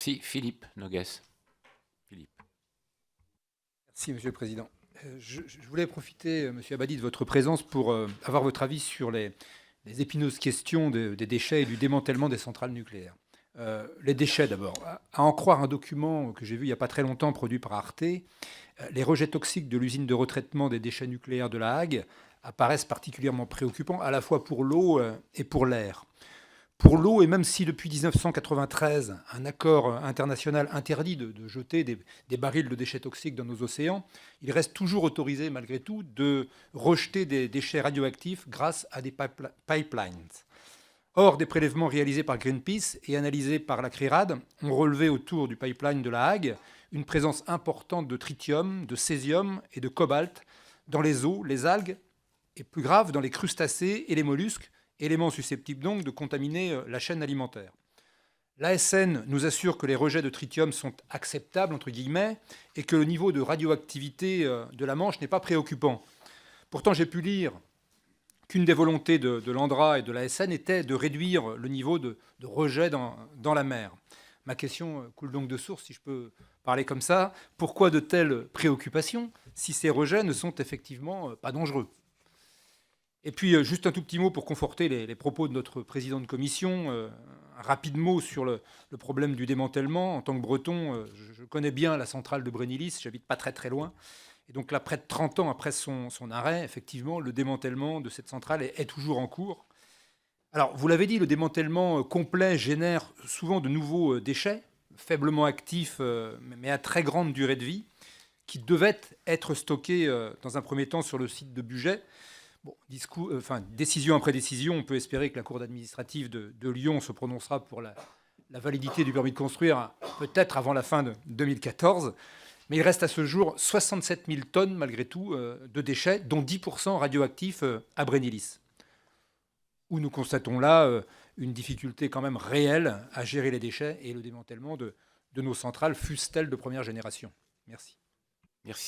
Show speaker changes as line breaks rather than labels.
Merci. Philippe Noguès. Philippe.
Merci, Monsieur le Président. Je voulais profiter, Monsieur Abadie, de votre présence pour avoir votre avis sur les épineuses questions des déchets et du démantèlement des centrales nucléaires. Les déchets, d'abord. À en croire un document que j'ai vu il n'y a pas très longtemps, produit par Arte, les rejets toxiques de l'usine de retraitement des déchets nucléaires de La Hague apparaissent particulièrement préoccupants, à la fois pour l'eau et pour l'air. Pour l'eau, et même si depuis 1993, un accord international interdit de jeter des barils de déchets toxiques dans nos océans, il reste toujours autorisé, malgré tout, de rejeter des déchets radioactifs grâce à des pipelines. Or, des prélèvements réalisés par Greenpeace et analysés par la CRIRAD ont relevé autour du pipeline de La Hague une présence importante de tritium, de césium et de cobalt dans les eaux, les algues, et plus grave, dans les crustacés et les mollusques, éléments susceptibles donc de contaminer la chaîne alimentaire. L'ASN nous assure que les rejets de tritium sont acceptables, entre guillemets, et que le niveau de radioactivité de la Manche n'est pas préoccupant. Pourtant, j'ai pu lire qu'une des volontés de l'ANDRA et de l'ASN était de réduire le niveau de rejet dans la mer. Ma question coule donc de source, si je peux parler comme ça. Pourquoi de telles préoccupations si ces rejets ne sont effectivement pas dangereux ? Et puis, juste un tout petit mot pour conforter les propos de notre président de commission. Un rapide mot sur le problème du démantèlement. En tant que Breton, je connais bien la centrale de Brennilis, j'habite pas très très loin. Et donc là, près de 30 ans après son arrêt, effectivement, le démantèlement de cette centrale est toujours en cours. Alors, vous l'avez dit, le démantèlement complet génère souvent de nouveaux déchets, faiblement actifs, mais à très grande durée de vie, qui devaient être stockés dans un premier temps sur le site de Bugey. Bon, décision après décision, on peut espérer que la Cour administrative de Lyon se prononcera pour la validité du permis de construire, peut-être avant la fin de 2014. Mais il reste à ce jour 67 000 tonnes, malgré tout, de déchets, dont 10% radioactifs à Brennilis, où nous constatons là une difficulté quand même réelle à gérer les déchets et le démantèlement de nos centrales, fussent-elles de première génération. Merci.
Merci.